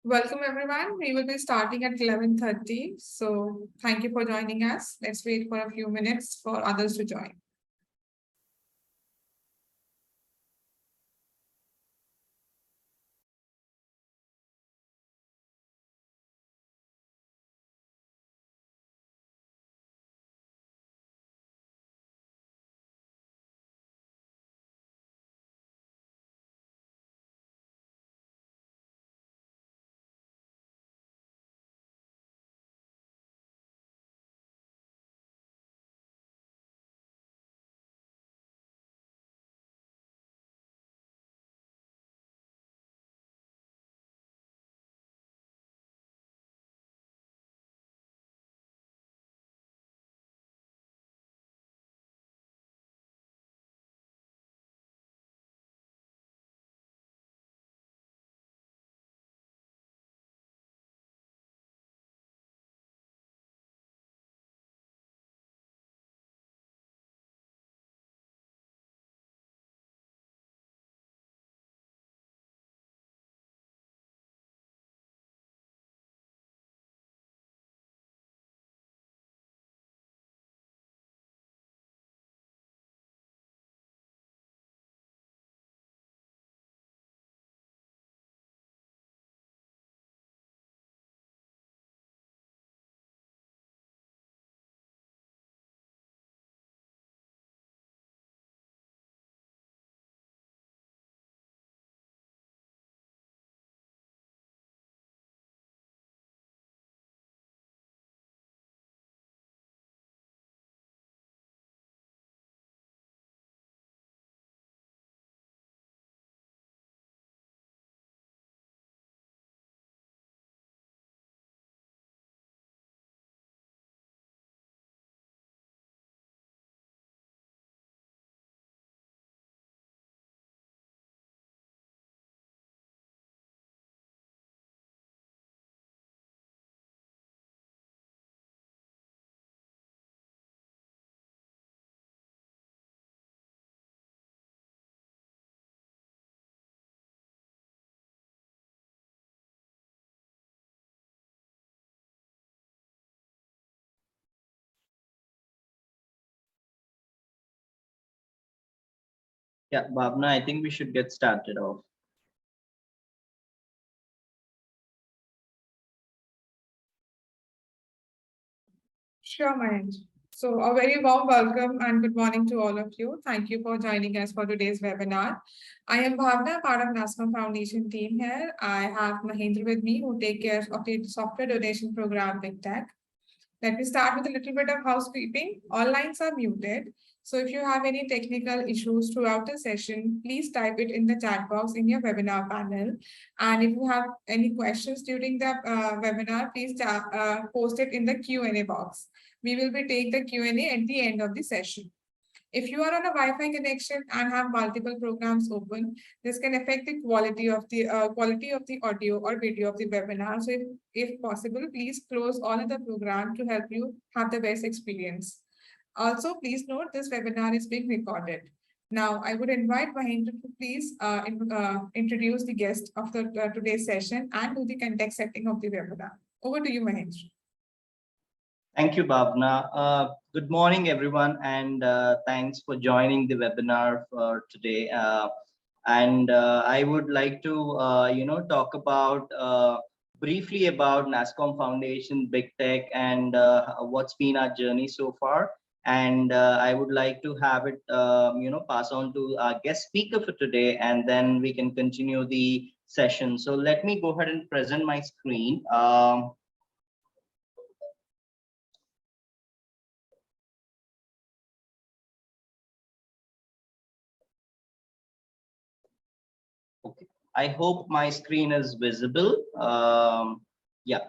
Welcome everyone. We will be starting at 11:30. So thank you for joining us. Let's wait for a few minutes for others to join. Yeah, Bhavna, I think we should get started off. Sure, Mahensh. So a very warm welcome and good morning to all of you. Thank you for joining us for today's webinar. I am Bhavna, part of Nascom Foundation team here. I have Mahendra with me who take care of the software donation program Big Tech. Let me start with a little bit of housekeeping. All lines are muted. So if you have any technical issues throughout the session, please type it in the chat box in your webinar panel. And if you have any questions during the webinar, please post it in the Q&A box. We will be taking the Q&A at the end of the session. If you are on a Wi-Fi connection and have multiple programs open, this can affect the quality of the audio or video of the webinar. So if possible, please close all of the program to help you have the best experience. Also, please note this webinar is being recorded. Now, I would invite Mahendra to please introduce the guest of the today's session and do the context setting of the webinar. Over to you, Mahendra. Thank you, Bhavna. Good morning, everyone, and thanks for joining the webinar for today. I would like to, talk about briefly about Nascom Foundation, Big Tech, and what's been our journey so far. And I would like to have it, pass on to our guest speaker for today, and then we can continue the session. So let me go ahead and present my screen. Okay. I hope my screen is visible. Yeah.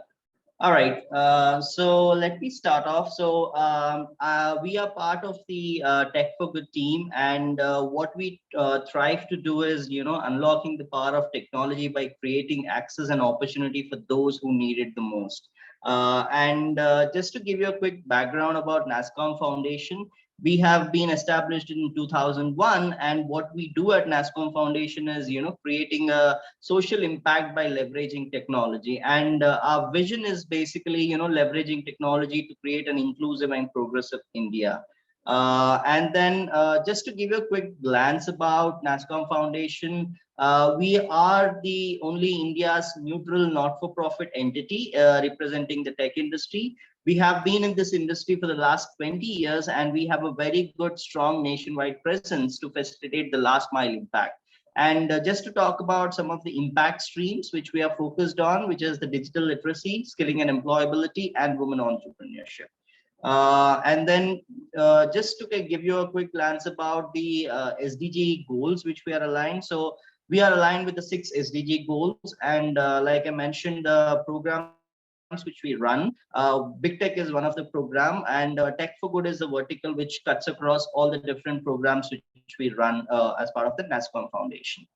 All right. So let me start off. So we are part of the Tech for Good team, and what we thrive to do is, unlocking the power of technology by creating access and opportunity for those who need it the most. Just to give you a quick background about Nascom Foundation, We have been established in 2001, and what we do at Nascom Foundation is, creating a social impact by leveraging technology. And our vision is basically, leveraging technology to create an inclusive and progressive India. And then just to give you a quick glance about Nascom Foundation, we are the only India's neutral not-for-profit entity representing the tech industry. We have been in this industry for the last 20 years, and we have a very good, strong nationwide presence to facilitate the last mile impact. And just to talk about some of the impact streams which we are focused on, which is the digital literacy, skilling and employability, and women entrepreneurship. And then just to give you a quick glance about the SDG goals which we are aligned. So we are aligned with the 6 SDG goals, and like I mentioned, the programs which we run, Big Tech is one of the program, and Tech for Good is the vertical which cuts across all the different programs which we run as part of the Nascom Foundation.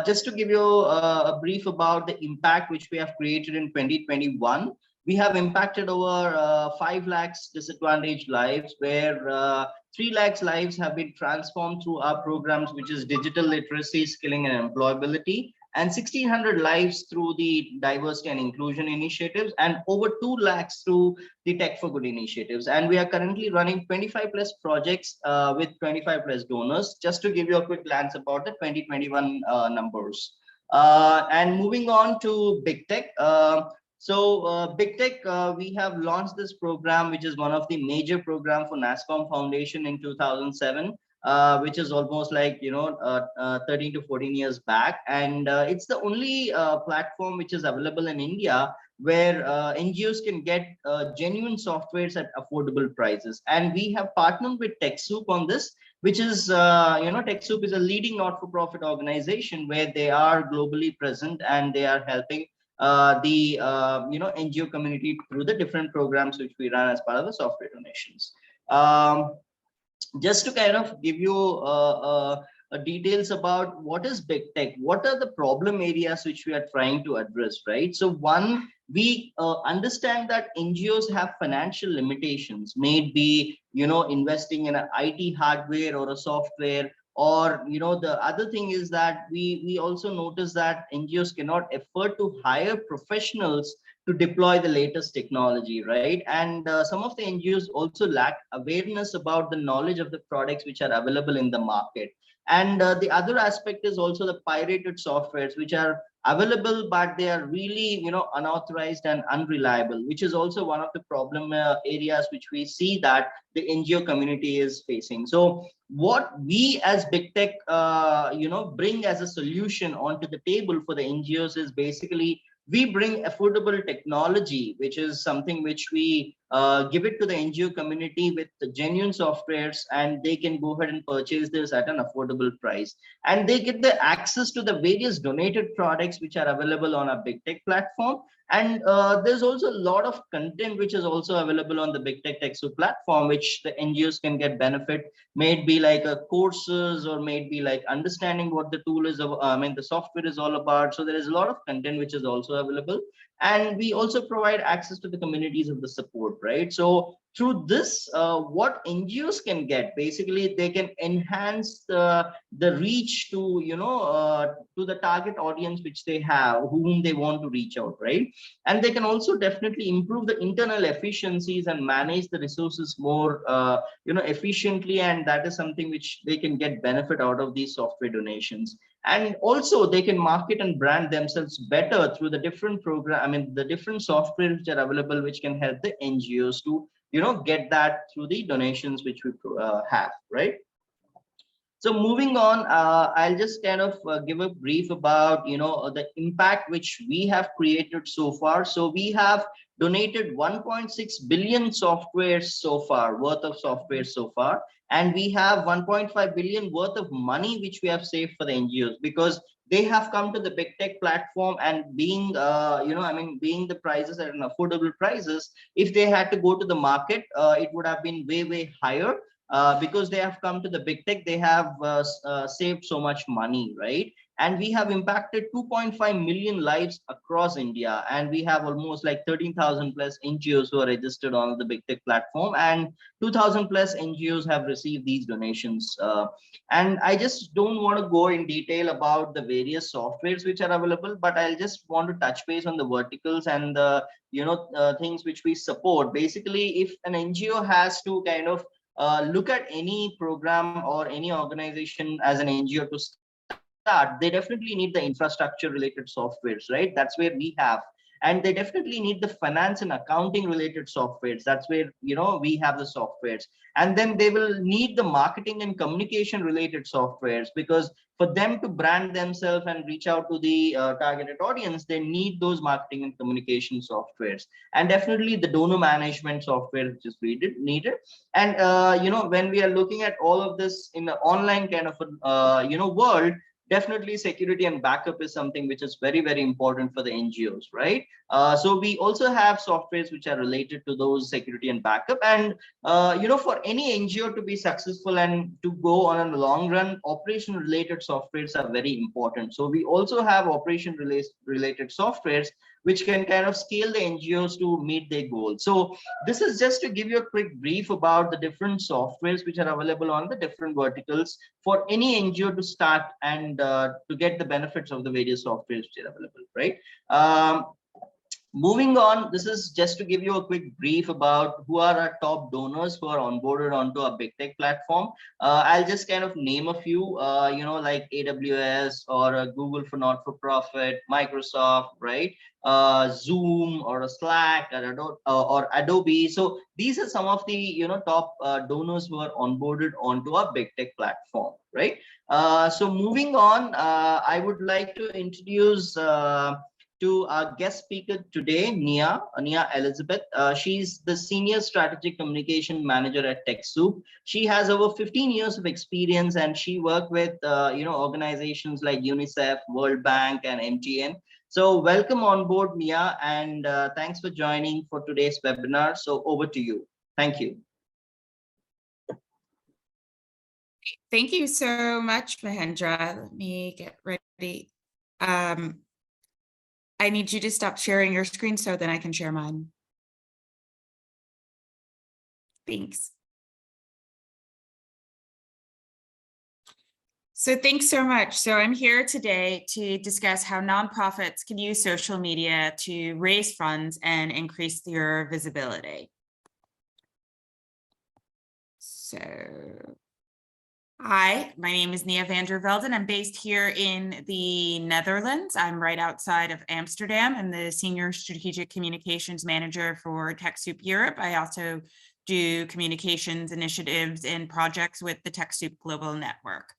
Just to give you a brief about the impact which we have created in 2021, we have impacted over 5 lakhs disadvantaged lives, where 3 lakhs lives have been transformed through our programs, which is digital literacy, skilling and employability, and 1,600 lives through the diversity and inclusion initiatives, and over 2 lakhs through the Tech for Good initiatives. And we are currently running 25 plus projects with 25 plus donors. Just to give you a quick glance about the 2021 numbers. And moving on to Big Tech. Big Tech, we have launched this program, which is one of the major program for Nascom Foundation in 2007. Which is almost like 13 to 14 years back, and it's the only platform which is available in India where NGOs can get genuine softwares at affordable prices. And we have partnered with Techsoup on this, which is Techsoup is a leading not-for-profit organization where they are globally present, and they are helping the NGO community through the different programs which we run as part of the software donations. Just to kind of give you details about what is Big Tech, what are the problem areas which we are trying to address, right? So one, we understand that NGOs have financial limitations, may be, investing in an IT hardware or a software, or, the other thing is that we also notice that NGOs cannot afford to hire professionals to deploy the latest technology, right? And some of the NGOs also lack awareness about the knowledge of the products which are available in the market. And the other aspect is also the pirated softwares which are available, but they are really, unauthorized and unreliable, which is also one of the problem areas which we see that the NGO community is facing. So what we as Big Tech, bring as a solution onto the table for the NGOs is basically we bring affordable technology, which is something which we give it to the NGO community with the genuine softwares, and they can go ahead and purchase this at an affordable price. And they get the access to the various donated products which are available on our Big Tech platform. And there's also a lot of content which is also available on the Big Tech Techsoup platform, which the NGOs can get benefit. May it be like courses, or may it be like understanding what the tool is, the software is all about. So there is a lot of content which is also available. And we also provide access to the communities of the support, right? So through this, what NGOs can get, basically they can enhance the reach to, to the target audience which they have, whom they want to reach out, right? And they can also definitely improve the internal efficiencies and manage the resources more, efficiently. And that is something which they can get benefit out of these software donations. And also they can market and brand themselves better through the different the different software which are available, which can help the NGOs to, get that through the donations which we have, right? So moving on, I'll just kind of give a brief about, the impact which we have created so far. So we have donated 1.6 billion software so far, worth of software so far. And we have 1.5 billion worth of money which we have saved for the NGOs, because they have come to the Big Tech platform, and being, being the prices at an affordable prices, if they had to go to the market, it would have been way, way higher. Because they have come to the Big Tech, they have saved so much money, right? And we have impacted 2.5 million lives across India. And we have almost like 13,000 plus NGOs who are registered on the Big Tech platform, and 2,000 plus NGOs have received these donations. And I just don't want to go in detail about the various softwares which are available, but I'll just want to touch base on the verticals and the things which we support. Basically, if an NGO has to kind of look at any program or any organization as an NGO to start, they definitely need the infrastructure related softwares, right? That's where we have. And they definitely need the finance and accounting related softwares. That's where we have the softwares. And then they will need the marketing and communication related softwares, because for them to brand themselves and reach out to the targeted audience, they need those marketing and communication softwares. And definitely the donor management software which is needed. And when we are looking at all of this in the online kind of world, definitely security and backup is something which is very, very important for the NGOs, right? So we also have softwares which are related to those security and backup. And for any NGO to be successful and to go on a long run, operation related softwares are very important. So we also have operation related softwares which can kind of scale the NGOs to meet their goals. So this is just to give you a quick brief about the different softwares which are available on the different verticals for any NGO to start and to get the benefits of the various softwares which are available, right? Moving on, this is just to give you a quick brief about who are our top donors who are onboarded onto our Big Tech platform. I'll just kind of name a few, like AWS or Google for not-for-profit, Microsoft, right? Zoom or a Slack or Adobe. So these are some of the top donors who are onboarded onto our Big Tech platform, right? So moving on, I would like to introduce to our guest speaker today, Nia Elizabeth. She's the Senior Strategic Communication Manager at Techsoup. She has over 15 years of experience, and she worked with organizations like UNICEF, World Bank, and MTN. So welcome on board, Nia, and thanks for joining for today's webinar. So over to you. Thank you. Thank you so much, Mahendra. Let me get ready. I need you to stop sharing your screen so then I can share mine. Thanks. So thanks so much. So I'm here today to discuss how nonprofits can use social media to raise funds and increase your visibility. So hi, my name is Nia van der Velden. I'm based here in the Netherlands. I'm right outside of Amsterdam. I'm the Senior Strategic Communications Manager for Techsoup Europe. I also do communications initiatives and projects with the Techsoup Global Network.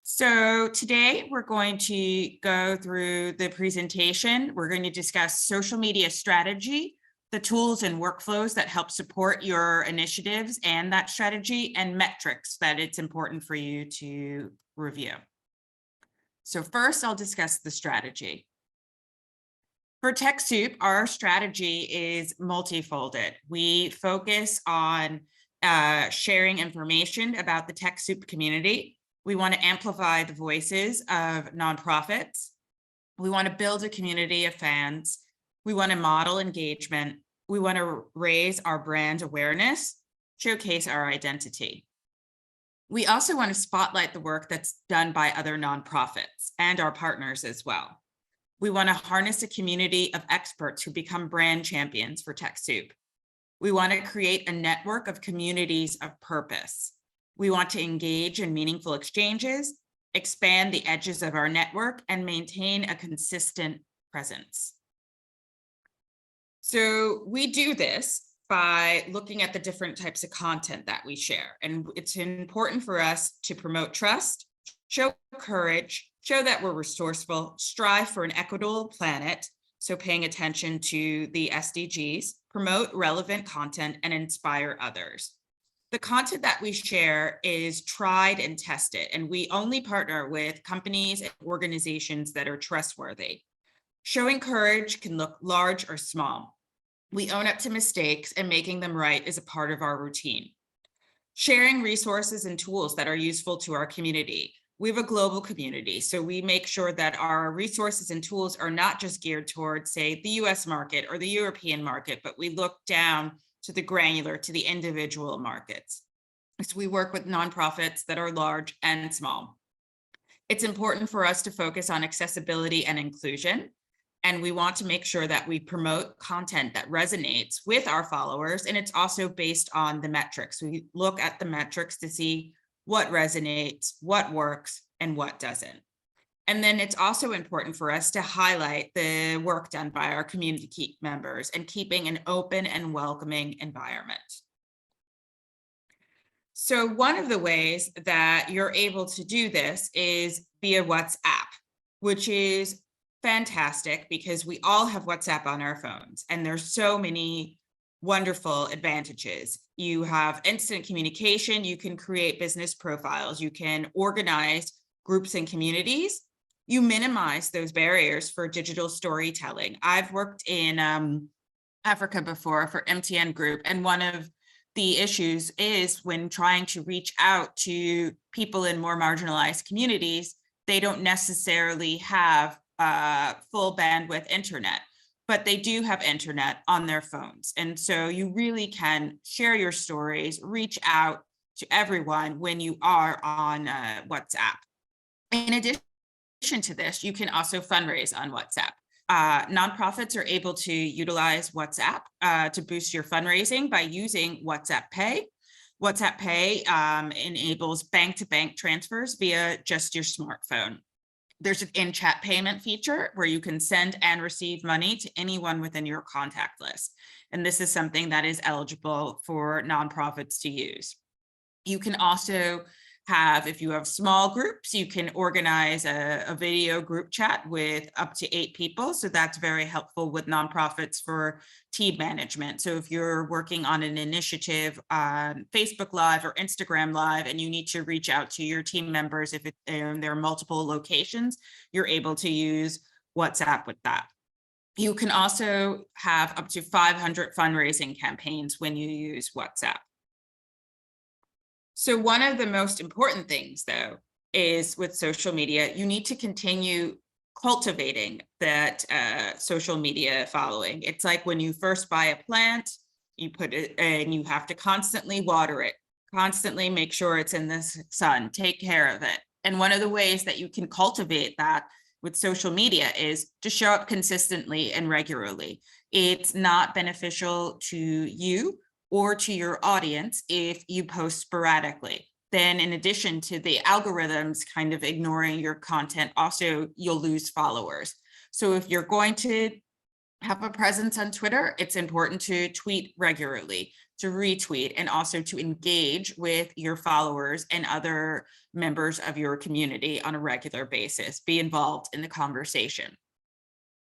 So today we're going to go through the presentation. We're going to discuss social media strategy, the tools and workflows that help support your initiatives and that strategy, and metrics that it's important for you to review. So first, I'll discuss the strategy. For Techsoup, our strategy is multifolded. We focus on sharing information about the Techsoup community. We want to amplify the voices of nonprofits. We want to build a community of fans. We want to model engagement. We want to raise our brand awareness, showcase our identity. We also want to spotlight the work that's done by other nonprofits and our partners as well. We want to harness a community of experts who become brand champions for Techsoup. We want to create a network of communities of purpose. We want to engage in meaningful exchanges, expand the edges of our network, and maintain a consistent presence. So we do this by looking at the different types of content that we share. And it's important for us to promote trust, show courage, show that we're resourceful, strive for an equitable planet, so paying attention to the SDGs, promote relevant content, and inspire others. The content that we share is tried and tested, and we only partner with companies and organizations that are trustworthy. Showing courage can look large or small. We own up to mistakes, and making them right is a part of our routine. Sharing resources and tools that are useful to our community. we have a global community, so we make sure that our resources and tools are not just geared towards, say, the US market or the European market, but we look down to the granular, to the individual markets. So we work with nonprofits that are large and small. It's important for us to focus on accessibility and inclusion, and we want to make sure that we promote content that resonates with our followers, and it's also based on the metrics. We look at the metrics to see what resonates, what works, and what doesn't. And then it's also important for us to highlight the work done by our community members and keeping an open and welcoming environment. So one of the ways that you're able to do this is via WhatsApp, which is fantastic because we all have WhatsApp on our phones, and there's so many wonderful advantages. You have instant communication, you can create business profiles, you can organize groups and communities, you minimize those barriers for digital storytelling. I've worked in Africa before for MTN Group, and one of the issues is when trying to reach out to people in more marginalized communities, they don't necessarily have full bandwidth internet, but they do have internet on their phones. And so you really can share your stories, reach out to everyone when you are on WhatsApp. In addition to this, you can also fundraise on WhatsApp. Nonprofits are able to utilize WhatsApp to boost your fundraising by using WhatsApp Pay. WhatsApp Pay enables bank-to-bank transfers via just your smartphone. There's an in-chat payment feature where you can send and receive money to anyone within your contact list. And this is something that is eligible for nonprofits to use. You can also have, if you have small groups, you can organize a video group chat with up to 8 people. So that's very helpful with nonprofits for team management. So if you're working on an initiative on Facebook Live or Instagram Live, and you need to reach out to your team members, if there are multiple locations, you're able to use WhatsApp with that. You can also have up to 500 fundraising campaigns when you use WhatsApp. So one of the most important things, though, is with social media, you need to continue cultivating that social media following. It's like when you first buy a plant, you put it and you have to constantly water it, constantly make sure it's in the sun, take care of it. And one of the ways that you can cultivate that with social media is to show up consistently and regularly. It's not beneficial to you or to your audience if you post sporadically. Then in addition to the algorithms kind of ignoring your content, also you'll lose followers. So if you're going to have a presence on Twitter, it's important to tweet regularly, to retweet, and also to engage with your followers and other members of your community on a regular basis. Be involved in the conversation.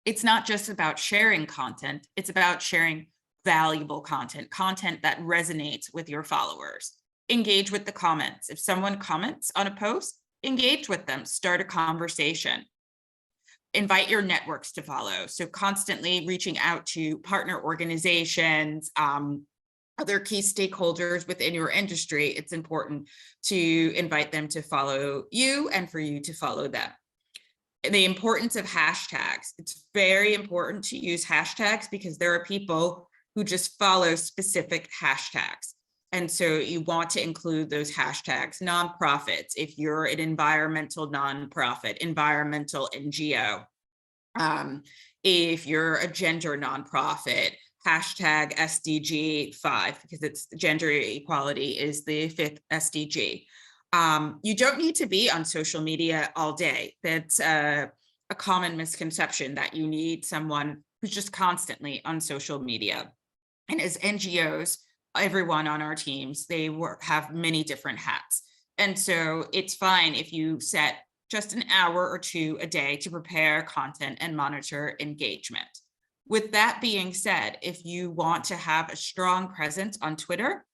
It's not just about sharing content, it's about sharing valuable content, content that resonates with your followers. Engage with the comments. If someone comments on a post, engage with them, start a conversation. Invite your networks to follow. So constantly reaching out to partner organizations, other key stakeholders within your industry, it's important to invite them to follow you and for you to follow them. The importance of hashtags. It's very important to use hashtags because there are people who just follow specific hashtags. And so you want to include those hashtags. Nonprofits, if you're an environmental nonprofit, environmental NGO. If you're a gender nonprofit, hashtag SDG 5, because it's gender equality is the 5th SDG. You don't need to be on social media all day. That's a common misconception that you need someone who's just constantly on social media. And as NGOs, everyone on our teams, they have many different hats. And so it's fine if you set just an hour or 2 a day to prepare content and monitor engagement. With that being said, if you want to have a strong presence on Twitter,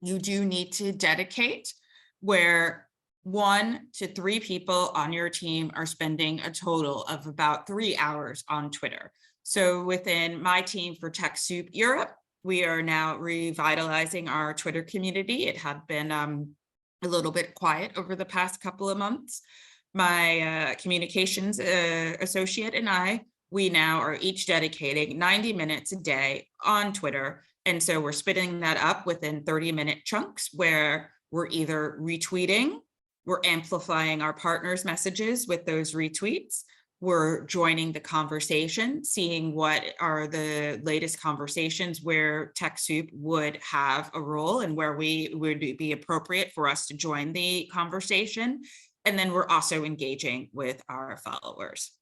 you do need to dedicate where 1 to 3 people on your team are spending a total of about 3 hours on Twitter. So within my team for Techsoup Europe, we are now revitalizing our Twitter community. It had been a little bit quiet over the past couple of months. My communications associate and we now are each dedicating 90 minutes a day on Twitter. And so we're splitting that up within 30-minute chunks where we're either retweeting, we're amplifying our partners' messages with those retweets, we're joining the conversation, seeing what are the latest conversations where Techsoup would have a role and where we would be appropriate for us to join the conversation. And then we're also engaging with our followers.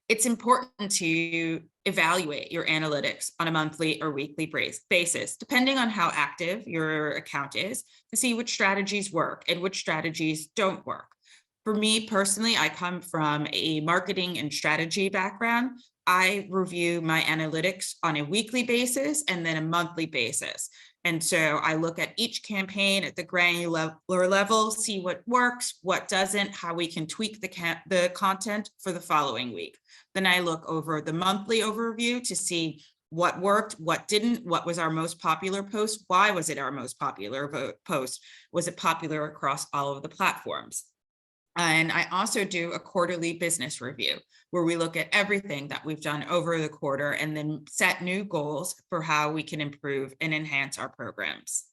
It's important to evaluate your analytics on a monthly or weekly basis, depending on how active your account is, to see which strategies work and which strategies don't work. For me personally, I come from a marketing and strategy background. I review my analytics on a weekly basis and then a monthly basis. And so I look at each campaign at the granular level, see what works, what doesn't, how we can tweak the content for the following week. Then I look over the monthly overview to see what worked, what didn't, what was our most popular post, why was it our most popular post, was it popular across all of the platforms. And I also do a quarterly business review where we look at everything that we've done over the quarter and then set new goals for how we can improve and enhance our programs.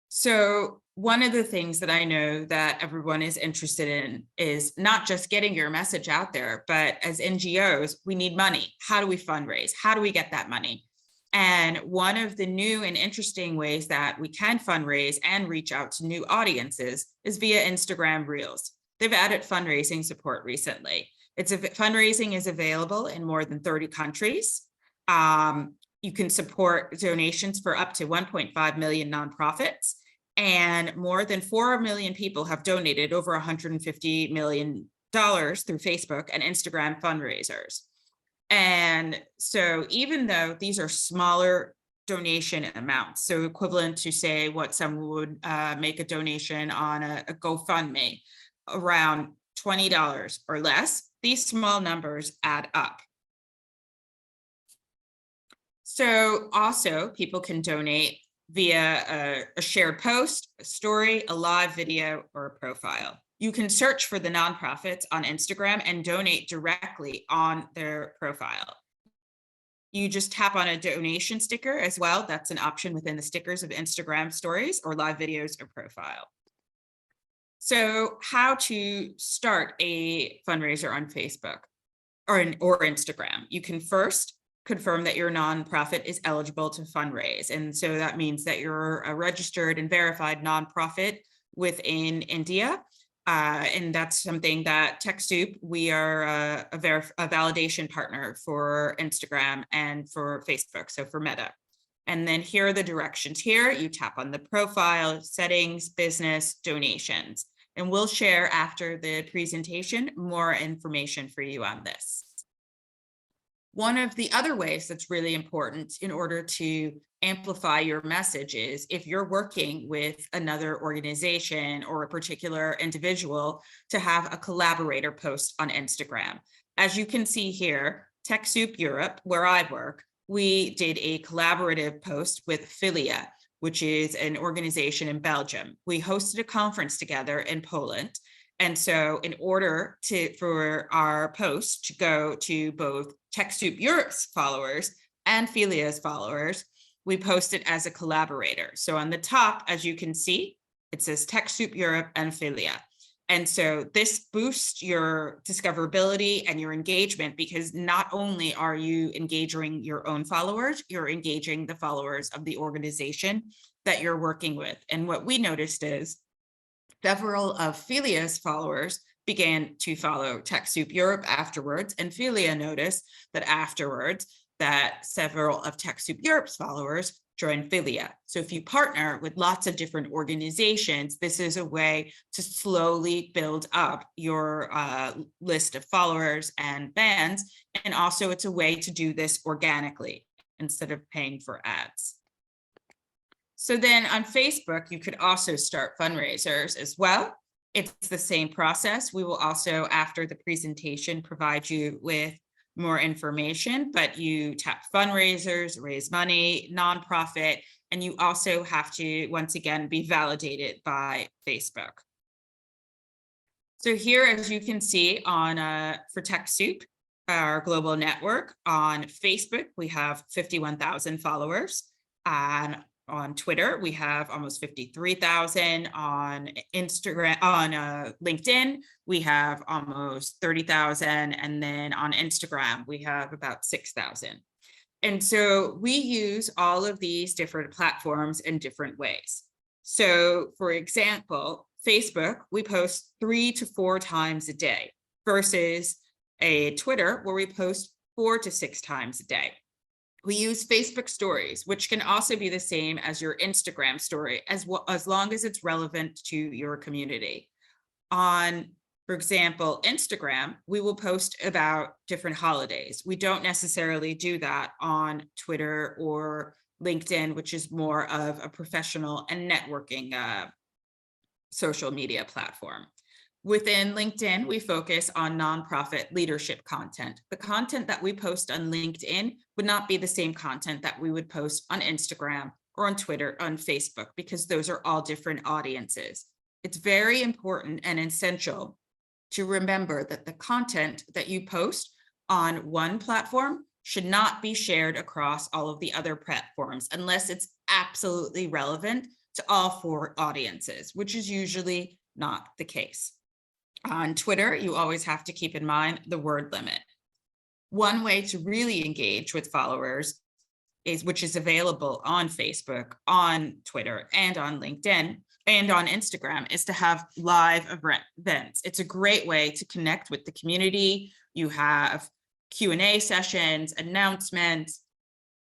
So one of the things that I know that everyone is interested in is not just getting your message out there, but as NGOs, we need money. How do we fundraise? How do we get that money? And one of the new and interesting ways that we can fundraise and reach out to new audiences is via Instagram Reels. They've added fundraising support recently. Fundraising is available in more than 30 countries. You can support donations for up to 1.5 million nonprofits, and more than 4 million people have donated over $150 million through Facebook and Instagram fundraisers. And so even though these are smaller donation amounts, so equivalent to say what someone would make a donation on a GoFundMe, around $20 or less, these small numbers add up. So also people can donate via a shared post, a story, a live video, or a profile. You can search for the nonprofits on Instagram and donate directly on their profile. You just tap on a donation sticker as well. That's an option within the stickers of Instagram stories or live videos or profile. So how to start a fundraiser on Facebook or Instagram? You can first confirm that your nonprofit is eligible to fundraise. And so that means that you're a registered and verified nonprofit within India. And that's something that Techsoup, we are a validation partner for Instagram and for Facebook, so for Meta. And then here are the directions here. You tap on the profile, settings, business, donations. And we'll share after the presentation more information for you on this. One of the other ways that's really important in order to amplify your message is if you're working with another organization or a particular individual to have a collaborator post on Instagram. As you can see here, Techsoup Europe, where I work, we did a collaborative post with Filia, which is an organization in Belgium. We hosted a conference together in Poland. And so in order for our post to go to both Techsoup Europe's followers and Filia's followers, we post it as a collaborator. So on the top, as you can see, it says Techsoup Europe and Filia. And so this boosts your discoverability and your engagement because not only are you engaging your own followers, you're engaging the followers of the organization that you're working with. And what we noticed is several of Filia's followers began to follow Techsoup Europe afterwards, and Filia noticed that afterwards that several of Techsoup Europe's followers joined Filia. So if you partner with lots of different organizations, this is a way to slowly build up your list of followers and bands. And also it's a way to do this organically instead of paying for ads. So then on Facebook, you could also start fundraisers as well. It's the same process. We will also, after the presentation, provide you with more information, but you tap fundraisers, raise money, nonprofit, And you also have to, once again, be validated by Facebook. So here, as you can see on for Techsoup, our global network, on Facebook, we have 51,000 followers. And on Twitter, we have almost 53,000. On Instagram, on LinkedIn, we have almost 30,000. And then on Instagram, we have about 6,000. And so we use all of these different platforms in different ways. So for example, Facebook, we post 3 to 4 times a day versus a Twitter where we post 4 to 6 times a day. We use Facebook stories, which can also be the same as your Instagram story, as long as it's relevant to your community. On, for example, Instagram, we will post about different holidays. We don't necessarily do that on Twitter or LinkedIn, which is more of a professional and networking social media platform. Within LinkedIn, we focus on nonprofit leadership content. The content that we post on LinkedIn would not be the same content that we would post on Instagram or on Twitter, on Facebook, because those are all different audiences. It's very important and essential to remember that the content that you post on one platform should not be shared across all of the other platforms unless it's absolutely relevant to all 4 audiences, which is usually not the case. On Twitter, you always have to keep in mind the word limit. One way to really engage with followers is, which is available on Facebook, on Twitter, and on LinkedIn, and on Instagram, is to have live events. It's a great way to connect with the community. You have Q&A sessions, announcements,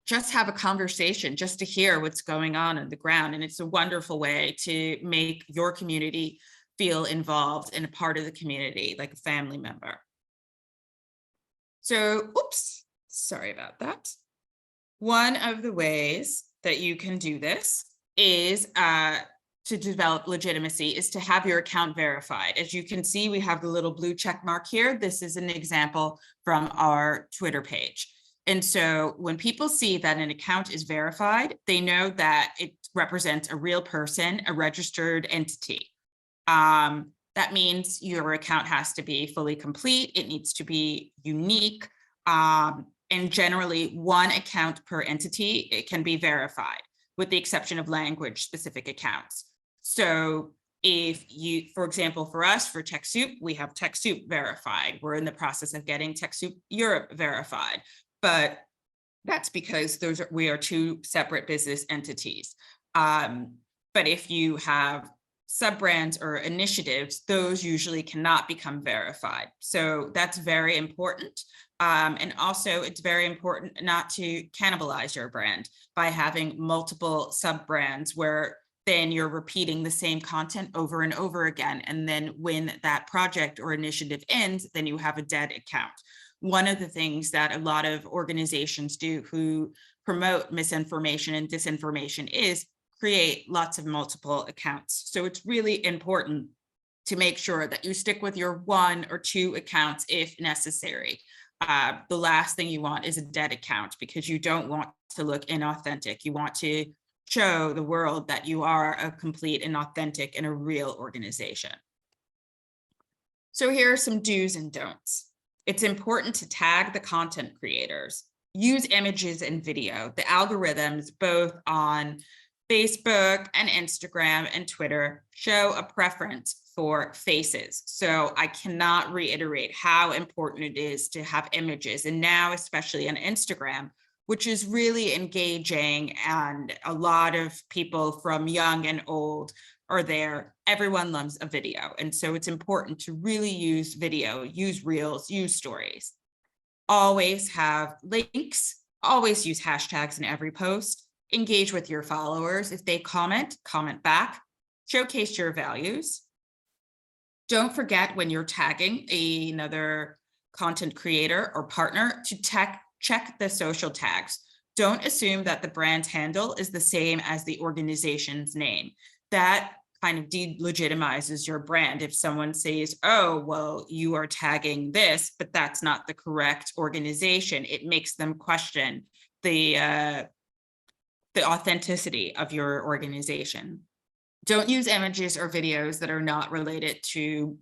just have a conversation, just to hear what's going on the ground. And it's a wonderful way to make your community feel involved and a part of the community, like a family member. So, oops, sorry about that. One of the ways that you can do this is to develop legitimacy is to have your account verified. As you can see, we have the little blue check mark here. This is an example from our Twitter page. And so when people see that an account is verified, they know that it represents a real person, a registered entity. That means your account has to be fully complete. It needs to be unique. And generally 1 account per entity, it can be verified, with the exception of language specific accounts. So if you, for example, for us, for Techsoup, we have Techsoup verified. We're in the process of getting Techsoup Europe verified, but that's because we are 2 separate business entities. But if you have sub-brands or initiatives, those usually cannot become verified. So that's very important. And also it's very important not to cannibalize your brand by having multiple sub-brands where then you're repeating the same content over and over again. And then when that project or initiative ends, then you have a dead account. One of the things that a lot of organizations do who promote misinformation and disinformation is create lots of multiple accounts. So it's really important to make sure that you stick with your 1 or 2 accounts if necessary. The last thing you want is a dead account, because you don't want to look inauthentic. You want to show the world that you are a complete and authentic and a real organization. So here are some do's and don'ts. It's important to tag the content creators. Use images and video. The algorithms both on Facebook and Instagram and Twitter show a preference for faces. So I cannot reiterate how important it is to have images. And now, especially on Instagram, which is really engaging, and a lot of people from young and old are there. Everyone loves a video. And so it's important to really use video, use reels, use stories. Always have links, always use hashtags in every post. Engage with your followers. If they comment, comment back, showcase your values. Don't forget when you're tagging another content creator or partner to check the social tags. Don't assume that the brand handle is the same as the organization's name. That kind of delegitimizes your brand. If someone says, oh, well, you are tagging this, but that's not the correct organization, it makes them question the the authenticity of your organization. Don't use images or videos that are not related to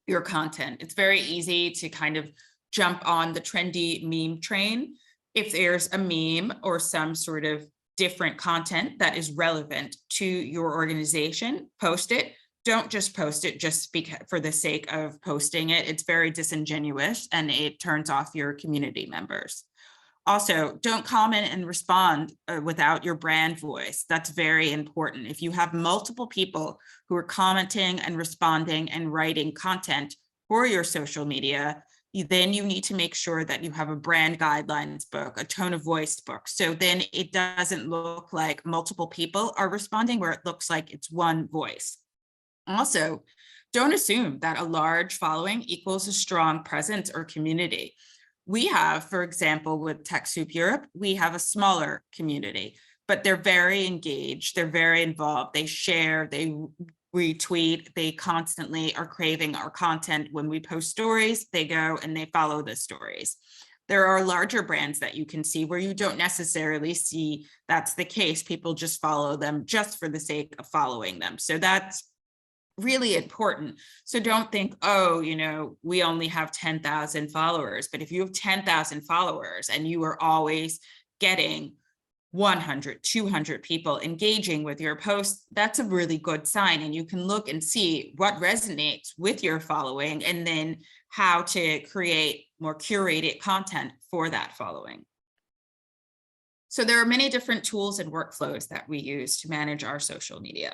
your content. It's very easy to kind of jump on the trendy meme train. If there's a meme or some sort of different content that is relevant to your organization, post it. Don't just post it just because for the sake of posting it. It's very disingenuous and it turns off your community members. Also, don't comment and respond without your brand voice. That's very important. If you have multiple people who are commenting and responding and writing content for your social media, then you need to make sure that you have a brand guidelines book, a tone of voice book. So then it doesn't look like multiple people are responding, where it looks like it's one voice. Also, don't assume that a large following equals a strong presence or community. We have, for example, with Techsoup Europe, we have a smaller community, but they're very engaged, they're very involved, they share, they retweet, they constantly are craving our content. When we post stories, they go and they follow the stories. There are larger brands that you can see where you don't necessarily see that's the case. People just follow them just for the sake of following them. So that's really important. So don't think, oh, you know, we only have 10,000 followers. But if you have 10,000 followers and you are always getting 100, 200 people engaging with your posts, that's a really good sign. And you can look and see what resonates with your following and then how to create more curated content for that following. So there are many different tools and workflows that we use to manage our social media.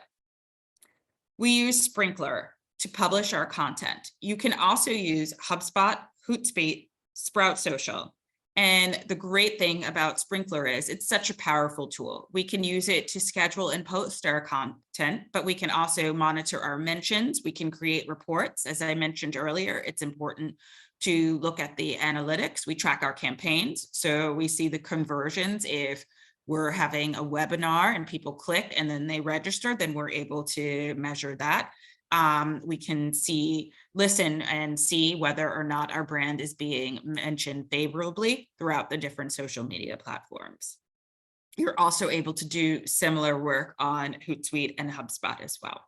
We use Sprinkler to publish our content. You can also use HubSpot, Hootsuite, Sprout Social. And the great thing about Sprinkler is it's such a powerful tool. We can use it to schedule and post our content, but we can also monitor our mentions. We can create reports. As I mentioned earlier, it's important to look at the analytics. We track our campaigns. So we see the conversions. If we're having a webinar and people click and then they register, then we're able to measure that. We can listen and see whether or not our brand is being mentioned favorably throughout the different social media platforms. You're also able to do similar work on Hootsuite and HubSpot as well.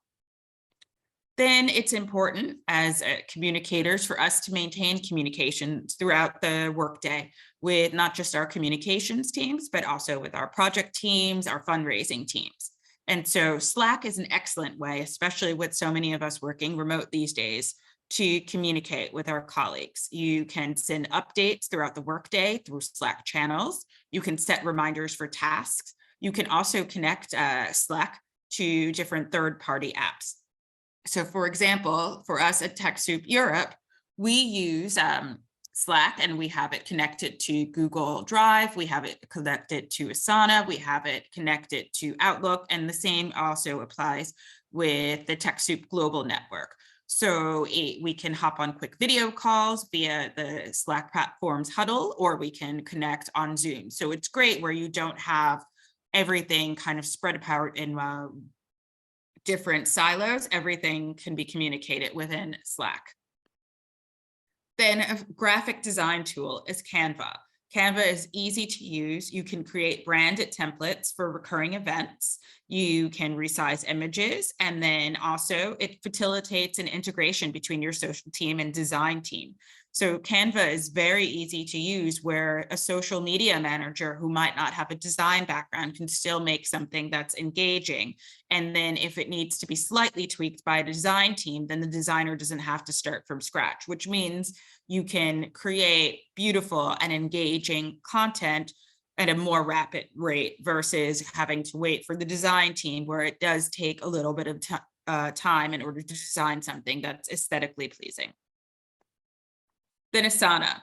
Then it's important as communicators for us to maintain communications throughout the workday with not just our communications teams, but also with our project teams, our fundraising teams. And so Slack is an excellent way, especially with so many of us working remote these days, to communicate with our colleagues. You can send updates throughout the workday through Slack channels. You can set reminders for tasks. You can also connect Slack to different third-party apps. So for example, for us at Techsoup Europe, we use Slack and we have it connected to Google Drive. We have it connected to Asana. We have it connected to Outlook. And the same also applies with the Techsoup Global Network. So we can hop on quick video calls via the Slack platform's Huddle, or we can connect on Zoom. So it's great where you don't have everything kind of spread apart in different silos. Everything can be communicated within Slack. Then a graphic design tool is Canva. Canva is easy to use. You can create branded templates for recurring events. You can resize images, and then also it facilitates an integration between your social team and design team. So Canva is very easy to use, where a social media manager who might not have a design background can still make something that's engaging. And then if it needs to be slightly tweaked by a design team, then the designer doesn't have to start from scratch, which means you can create beautiful and engaging content at a more rapid rate versus having to wait for the design team, where it does take a little bit of time in order to design something that's aesthetically pleasing. Then Asana.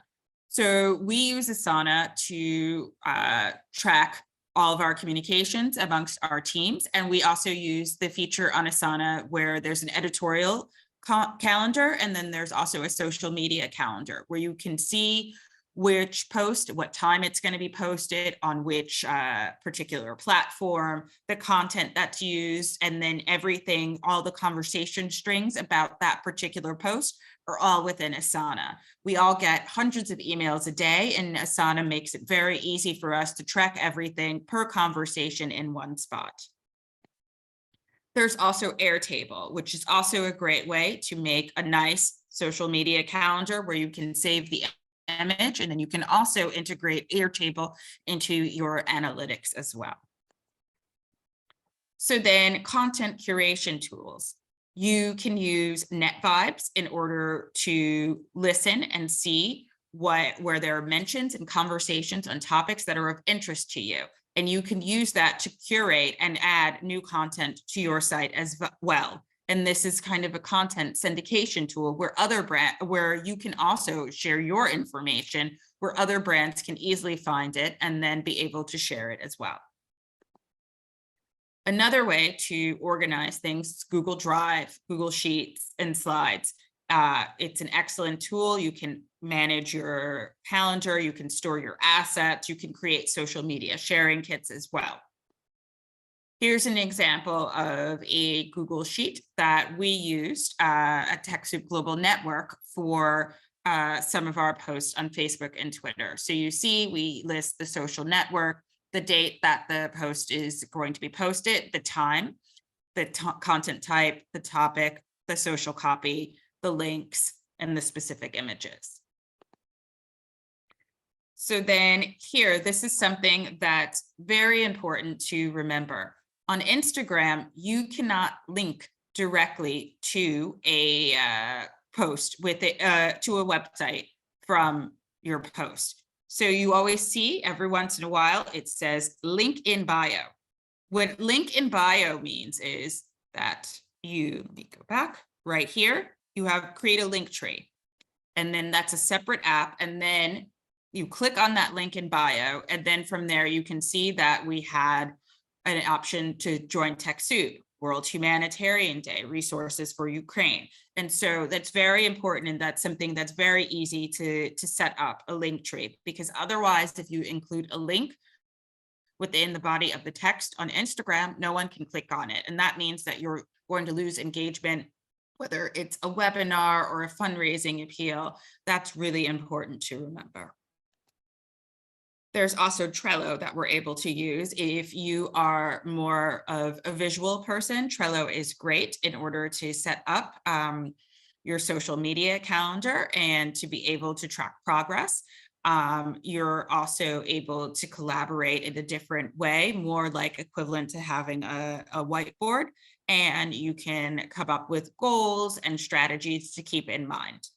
So we use Asana to track all of our communications amongst our teams. And we also use the feature on Asana where there's an editorial calendar, and then there's also a social media calendar where you can see which post, what time it's going to be posted, on which particular platform, the content that's used, and then everything, all the conversation strings about that particular post are all within Asana. We all get hundreds of emails a day, and Asana makes it very easy for us to track everything per conversation in one spot. There's also Airtable, which is also a great way to make a nice social media calendar where you can save the image, and then you can also integrate Airtable into your analytics as well. So then content curation tools. You can use NetVibes in order to listen and see where there are mentions and conversations on topics that are of interest to you. And you can use that to curate and add new content to your site as well. And this is kind of a content syndication tool where you can also share your information, where other brands can easily find it and then be able to share it as well. Another way to organize things is Google Drive, Google Sheets, and Slides. It's an excellent tool. You can manage your calendar, you can store your assets, you can create social media sharing kits as well. Here's an example of a Google Sheet that we used at Techsoup Global Network for some of our posts on Facebook and Twitter. So you see, we list the social network, the date that the post is going to be posted, the time, the content type, the topic, the social copy, the links, and the specific images. So then here, this is something that's very important to remember. On Instagram, you cannot link directly to a post with it to a website from your post. So you always see every once in a while, it says link in bio. What link in bio means is that let me go back right here, you have create a link tree. And then that's a separate app. And then you click on that link in bio. And then from there, you can see that we had an option to join Techsoup, World Humanitarian Day, resources for Ukraine. And so that's very important, and that's something that's very easy to set up a link tree, because otherwise, if you include a link within the body of the text on Instagram, no one can click on it. And that means that you're going to lose engagement, whether it's a webinar or a fundraising appeal. That's really important to remember. There's also Trello that we're able to use. If you are more of a visual person, Trello is great in order to set up your social media calendar and to be able to track progress. You're also able to collaborate in a different way, more like equivalent to having a whiteboard, and you can come up with goals and strategies to keep in mind.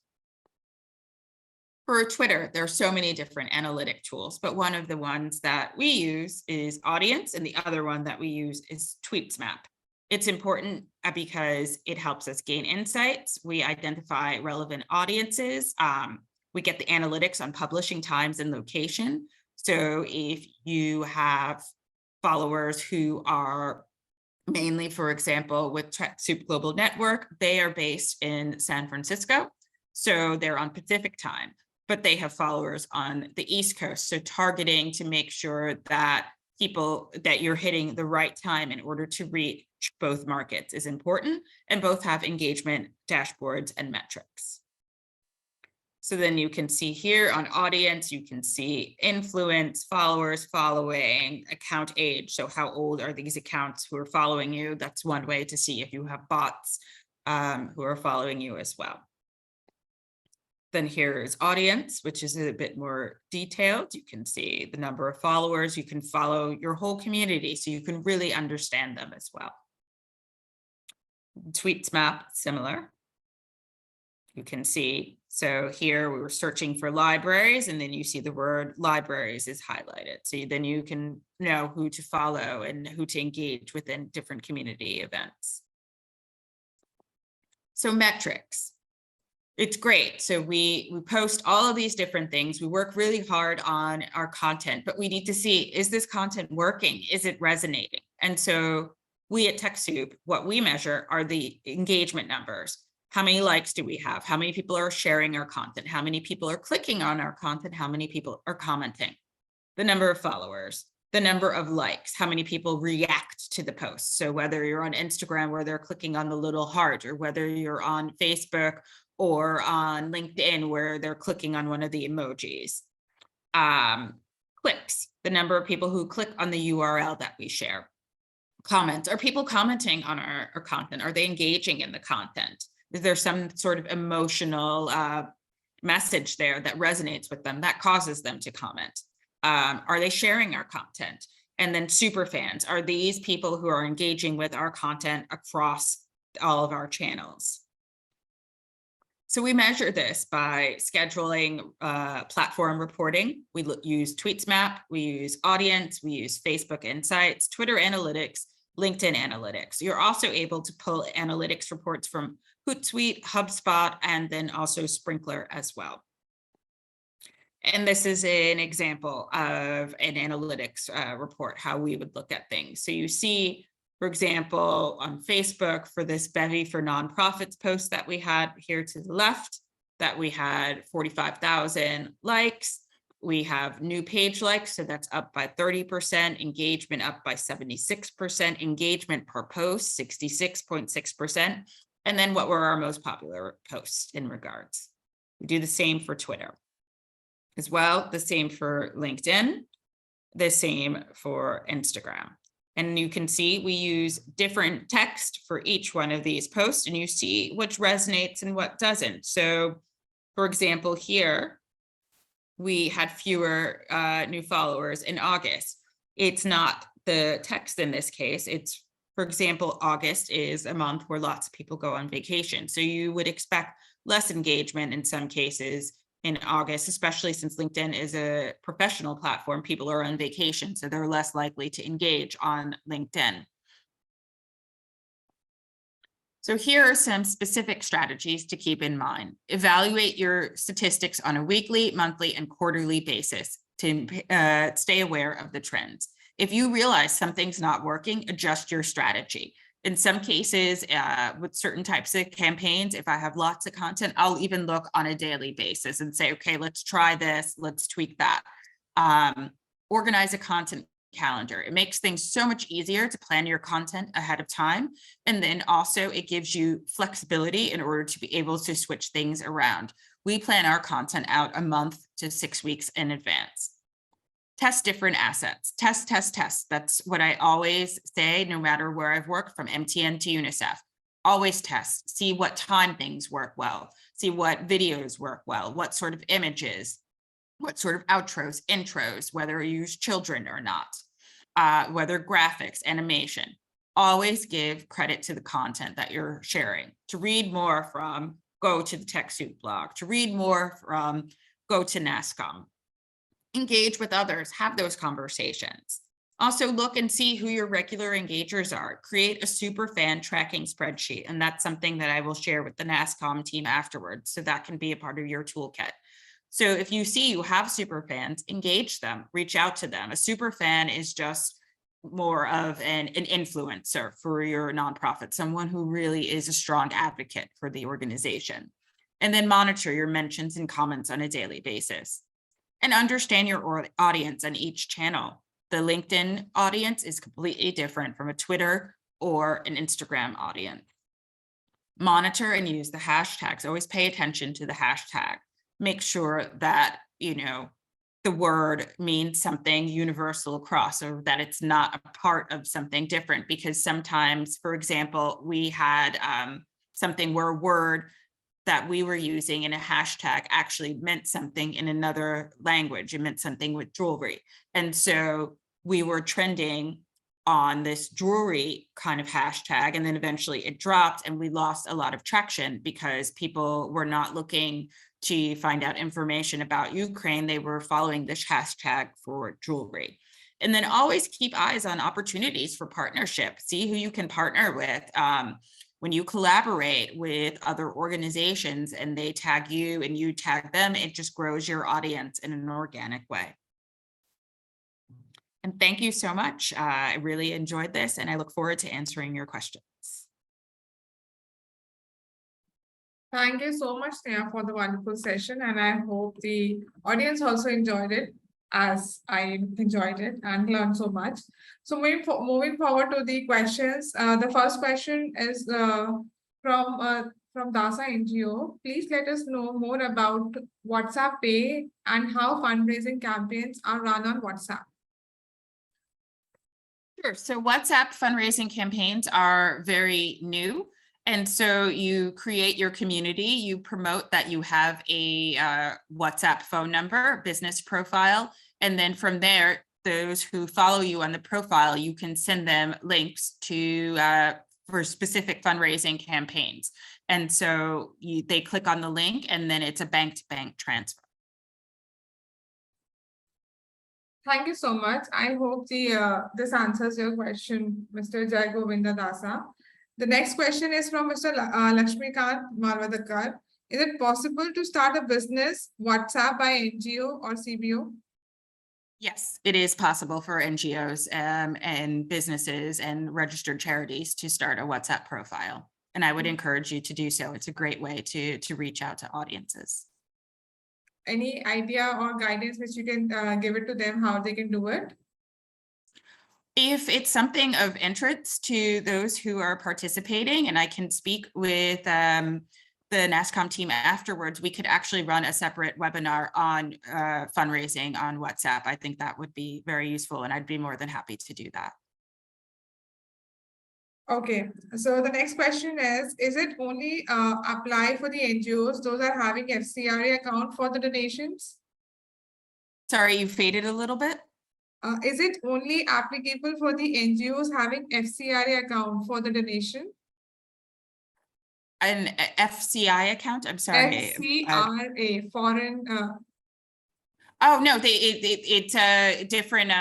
For Twitter, there are so many different analytic tools, but one of the ones that we use is Audience, and the other one that we use is Tweetsmap. It's important because it helps us gain insights. We identify relevant audiences. We get the analytics on publishing times and location. So if you have followers who are mainly, for example, with Techsoup Global Network, they are based in San Francisco. So they're on Pacific time, but they have followers on the East Coast. So targeting to make sure that you're hitting the right time in order to reach both markets is important, and both have engagement dashboards and metrics. So then you can see here on Audience, you can see influence, followers, following, account age. So how old are these accounts who are following you? That's one way to see if you have bots who are following you as well. Then here is Audience, which is a bit more detailed. You can see the number of followers. You can follow your whole community, so you can really understand them as well. Tweetsmap, similar. You can see, so here we were searching for libraries, and then you see the word libraries is highlighted. So then you can know who to follow and who to engage within different community events. So metrics. It's great. So we post all of these different things. We work really hard on our content, but we need to see, is this content working? Is it resonating? And so we at Techsoup, what we measure are the engagement numbers. How many likes do we have? How many people are sharing our content? How many people are clicking on our content? How many people are commenting? The number of followers, the number of likes, how many people react to the post. So whether you're on Instagram where they're clicking on the little heart, or whether you're on Facebook or on LinkedIn where they're clicking on one of the emojis. Clicks, the number of people who click on the URL that we share. Comments, are people commenting on our content? Are they engaging in the content? Is there some sort of emotional message there that resonates with them that causes them to comment? Are they sharing our content? And then super fans, are these people who are engaging with our content across all of our channels? So we measure this by scheduling platform reporting. We use TweetsMap, we use Audience, we use Facebook Insights, Twitter Analytics, LinkedIn Analytics. You're also able to pull analytics reports from Hootsuite, HubSpot, and then also Sprinkler as well. And this is an example of an analytics report, how we would look at things. So you see, for example, on Facebook for this Bevy for Nonprofits post that we had here to the left, that we had 45,000 likes. We have new page likes, so that's up by 30%, engagement up by 76%, engagement per post, 66.6%. And then what were our most popular posts in regards? We do the same for Twitter as well, the same for LinkedIn, the same for Instagram. And you can see we use different text for each one of these posts, and you see which resonates and what doesn't. So for example, here, we had fewer new followers in August. It's not the text in this case. It's, for example, August is a month where lots of people go on vacation. So you would expect less engagement in some cases in August, especially since LinkedIn is a professional platform. People are on vacation, so they're less likely to engage on LinkedIn. So here are some specific strategies to keep in mind. Evaluate your statistics on a weekly, monthly, and quarterly basis to stay aware of the trends. If you realize something's not working, adjust your strategy. In some cases, with certain types of campaigns, if I have lots of content, I'll even look on a daily basis and say, okay, let's try this, let's tweak that. Organize a content calendar. It makes things so much easier to plan your content ahead of time. And then also it gives you flexibility in order to be able to switch things around. We plan our content out a month to 6 weeks in advance. Test different assets. Test, test, test. That's what I always say, no matter where I've worked, from MTN to UNICEF. Always test. See what time things work well. See what videos work well. What sort of images. What sort of outros, intros, whether you use children or not. Whether graphics, animation. Always give credit to the content that you're sharing. To read more from, go to the Techsoup blog. To read more from, go to Nascom. Engage with others, have those conversations. Also look and see who your regular engagers are. Create a super fan tracking spreadsheet. And that's something that I will share with the Nascom team afterwards. So that can be a part of your toolkit. So if you see you have super fans, engage them, reach out to them. A super fan is just more of an influencer for your nonprofit, someone who really is a strong advocate for the organization. And then monitor your mentions and comments on a daily basis. And understand your audience on each channel. The LinkedIn audience is completely different from a Twitter or an Instagram audience. Monitor and use the hashtags. Always pay attention to the hashtag. Make sure that, the word means something universal across, or that it's not a part of something different. Because sometimes, for example, we had something where a word that we were using in a hashtag actually meant something in another language. It meant something with jewelry. And so we were trending on this jewelry kind of hashtag, and then eventually it dropped and we lost a lot of traction because people were not looking to find out information about Ukraine. They were following this hashtag for jewelry. And then always keep eyes on opportunities for partnership. See who you can partner with. When you collaborate with other organizations and they tag you and you tag them, it just grows your audience in an organic way. And thank you so much. I really enjoyed this and I look forward to answering your questions. Thank you so much, Sneha, for the wonderful session, and I hope the audience also enjoyed it as I enjoyed it and learned so much. So moving forward to the questions, the first question is from Dasa NGO. Please let us know more about WhatsApp Pay and how fundraising campaigns are run on WhatsApp. Sure. So WhatsApp fundraising campaigns are very new. And so you create your community, you promote that you have a WhatsApp phone number, business profile, and then from there, those who follow you on the profile, you can send them links to for specific fundraising campaigns. And so they click on the link and then it's a bank-to-bank transfer. Thank you so much. I hope this answers your question, Mr. Jai Govinda Dasa. The next question is from Mr. Lakshmikant Marwadakar. Is it possible to start a business WhatsApp by NGO or CBO? Yes, it is possible for NGOs and businesses and registered charities to start a WhatsApp profile. And I would encourage you to do so. It's a great way to reach out to audiences. Any idea or guidance which you can give it to them, how they can do it? If it's something of interest to those who are participating, and I can speak with the Nascom team afterwards, we could actually run a separate webinar on fundraising on WhatsApp. I think that would be very useful, and I'd be more than happy to do that. Okay, so the next question is it only apply for the NGOs, those are having FCRA account for the donations? Sorry, you faded a little bit. Is it only applicable for the NGOs having FCRA account for the donation? An FCI account? I'm sorry. FCRA, foreign. Oh, no, it's different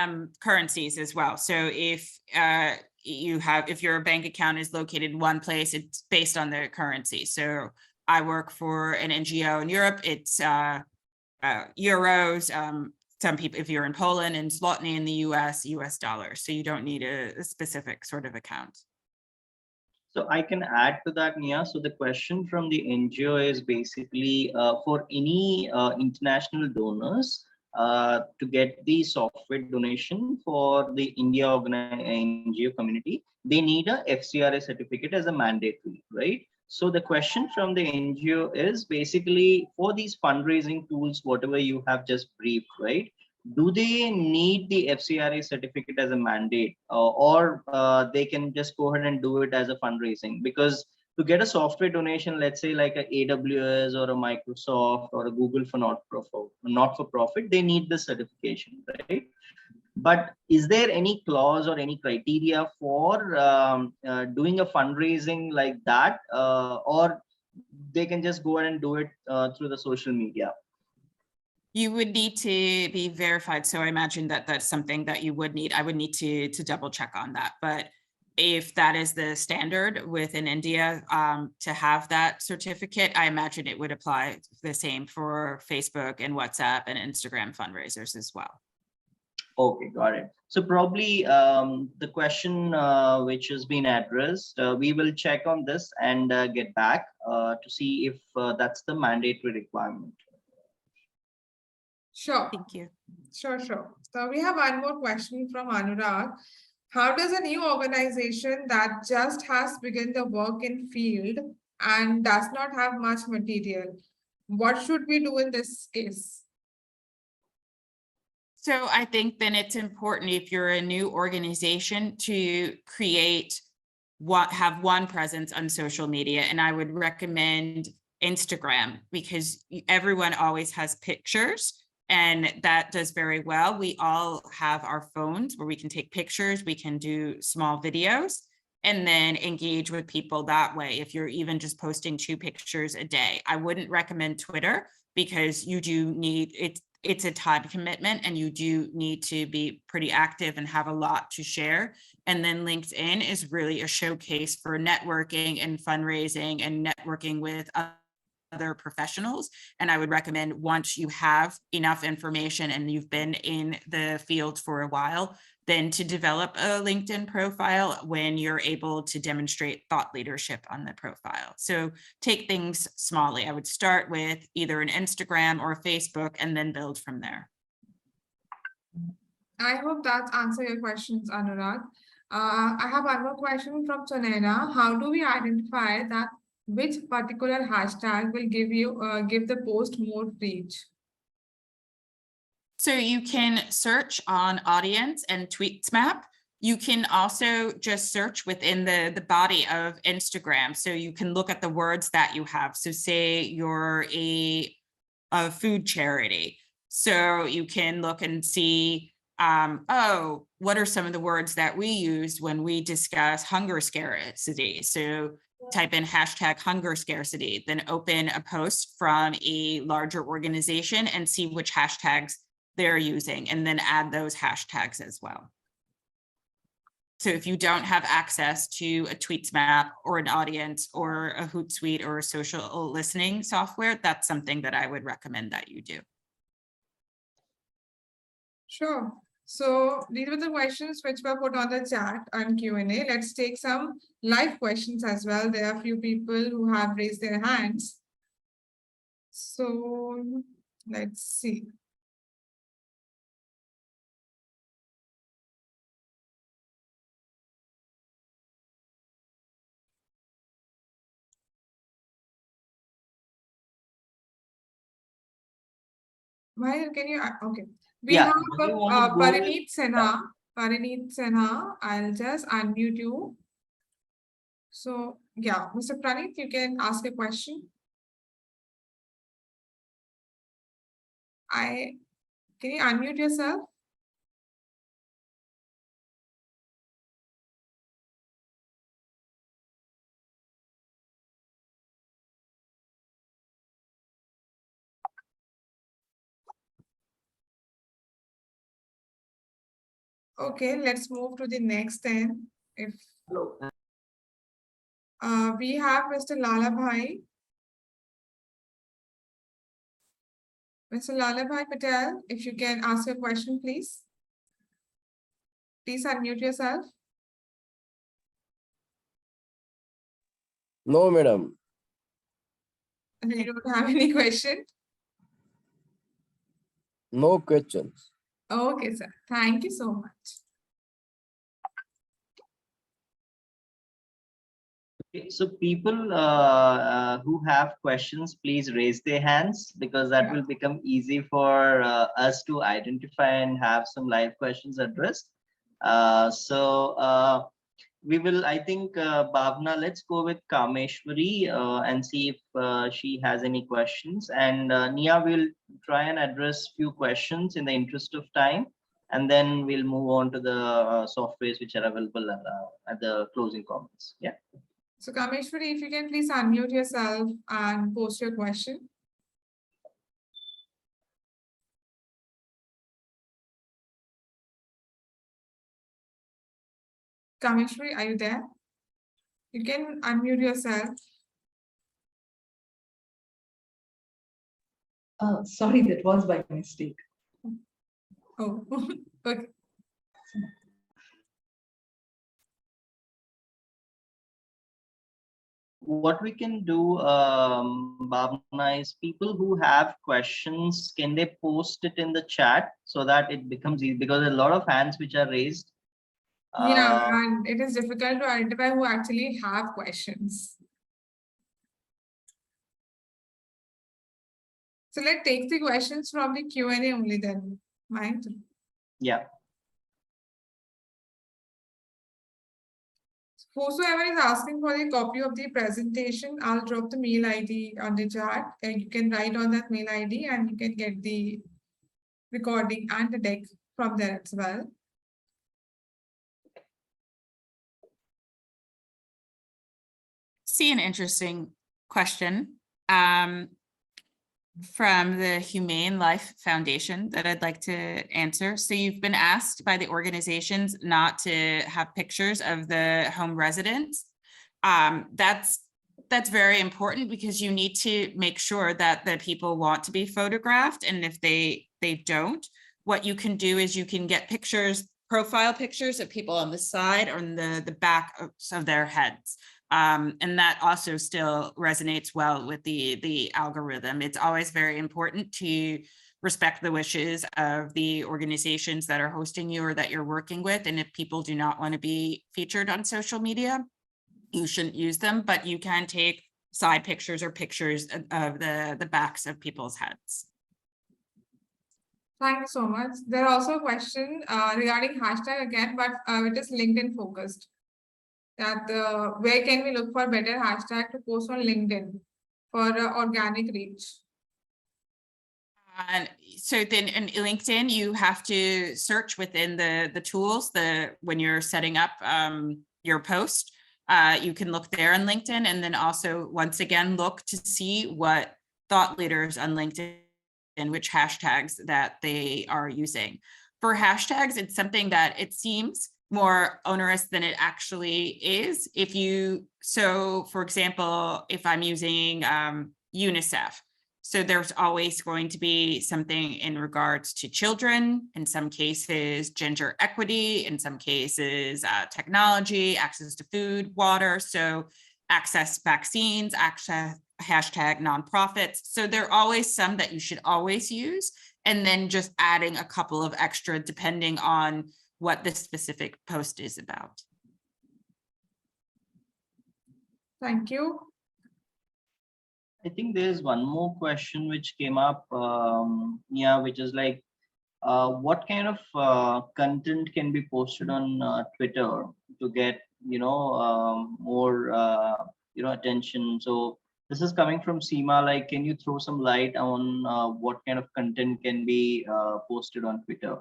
currencies as well. So if if your bank account is located in one place, it's based on the currency. So I work for an NGO in Europe, it's euros. Some people, if you're in Poland, and zloty in the US dollars. So you don't need a specific sort of account. So I can add to that, Nia. So the question from the NGO is basically for any international donors to get the software donation for the India NGO community, they need a FCRA certificate as a mandatory, right? So the question from the NGO is basically for these fundraising tools, whatever you have just briefed, right? Do they need the FCRA certificate as a mandate or they can just go ahead and do it as a fundraising? Because to get a software donation, let's say like a AWS or a Microsoft or a Google for not-for-profit, they need the certification, right? But is there any clause or any criteria for doing a fundraising like that, or they can just go ahead and do it through the social media? You would need to be verified. So I imagine that that's something that you would need. I would need to double check on that. But if that is the standard within India to have that certificate, I imagine it would apply the same for Facebook and WhatsApp and Instagram fundraisers as well. Okay, got it. So probably the question which has been addressed, we will check on this and get back to see if that's the mandatory requirement. Sure. Thank you. Sure. So we have one more question from Anurag. How does a new organization that just has begun the work in field and does not have much material, what should we do in this case? So I think then it's important if you're a new organization to have one presence on social media. And I would recommend Instagram because everyone always has pictures and that does very well. We all have our phones where we can take pictures, we can do small videos and then engage with people that way. If you're even just posting 2 pictures a day, I wouldn't recommend Twitter because you do need it's a time commitment and you do need to be pretty active and have a lot to share. And then LinkedIn is really a showcase for networking and fundraising and networking with other professionals. And I would recommend once you have enough information and you've been in the field for a while, than to develop a LinkedIn profile when you're able to demonstrate thought leadership on the profile. So take things smallly. I would start with either an Instagram or Facebook and then build from there. I hope that answers your questions, Anurag. I have one more question from Tonena. How do we identify that which particular hashtag will give the post more reach? So you can search on audience and Tweetsmap. You can also just search within the body of Instagram. So you can look at the words that you have. So say you're a food charity. So you can look and see, oh, what are some of the words that we use when we discuss hunger scarcity? So type in hashtag hunger scarcity, then open a post from a larger organization and see which hashtags they're using, and then add those hashtags as well. So if you don't have access to a Tweetsmap or an audience or a Hootsuite or a social listening software, that's something that I would recommend that you do. Sure. So these were the questions which were put on the chat and Q&A. Let's take some live questions as well. There are a few people who have raised their hands. So let's see. Mahir, can you, okay. We Yeah, have do you want to go with- Parineet Sinha. Parineet Sinha, I'll just unmute you. So yeah, Mr. Praneet, you can ask a question. Can you unmute yourself? Okay, let's move to the next then. If we have Mr. Lalabhai. Mr. Lalabhai Patel, if you can ask a question, please. Please unmute yourself. No, madam. You don't have any question? No questions. Okay, sir. Thank you so much. Okay, so people who have questions, please raise their hands, because that Yeah. will become easy for us to identify and have some live questions addressed. We will, I think, Bhavna, let's go with Kameshwari and see if she has any questions. And Nia will try and address few questions in the interest of time. And then we'll move on to the softwares which are available at the closing comments. Yeah. So Kameshwari, if you can please unmute yourself and post your question. Kameshwari, are you there? You can unmute yourself. Sorry, that was by mistake. Oh, okay. What we can do, Bhavna, is people who have questions, can they post it in the chat so that it becomes easy? Because a lot of hands which are raised. Yeah, and it is difficult to identify who actually have questions. So let's take the questions from the Q&A only then. Mind? Yeah. Whosoever is asking for a copy of the presentation, I'll drop the mail ID on the chat, and you can write on that mail ID and you can get the recording and the deck from there as well. See an interesting question from the Humane Life Foundation that I'd like to answer. So you've been asked by the organizations not to have pictures of the home residents. That's very important, because you need to make sure that the people want to be photographed, and if they don't, what you can do is you can get pictures profile pictures of people on the side or on the back of their heads. And that also still resonates well with the algorithm. It's always very important to respect the wishes of the organizations that are hosting you or that you're working with. And if people do not want to be featured on social media, you shouldn't use them, but you can take side pictures or pictures of the backs of people's heads. Thank you so much. There are also a question regarding hashtag again, but it is LinkedIn focused. That where can we look for better hashtag to post on LinkedIn for organic reach? And so then in LinkedIn, you have to search within the tools, when you're setting up your post, you can look there on LinkedIn, and then also once again, look to see what thought leaders on LinkedIn and which hashtags that they are using. For hashtags, it's something that it seems more onerous than it actually is. So for example, if I'm using UNICEF, so there's always going to be something in regards to children, in some cases, gender equity, in some cases, technology, access to food, water, so access vaccines, access hashtag nonprofits. So there are always some that you should always use, and then just adding a couple of extra depending on what the specific post is about. Thank you. I think there's one more question which came up, which is like, what kind of content can be posted on Twitter to get, more, attention? So this is coming from Seema. Like, can you throw some light on what kind of content can be posted on Twitter?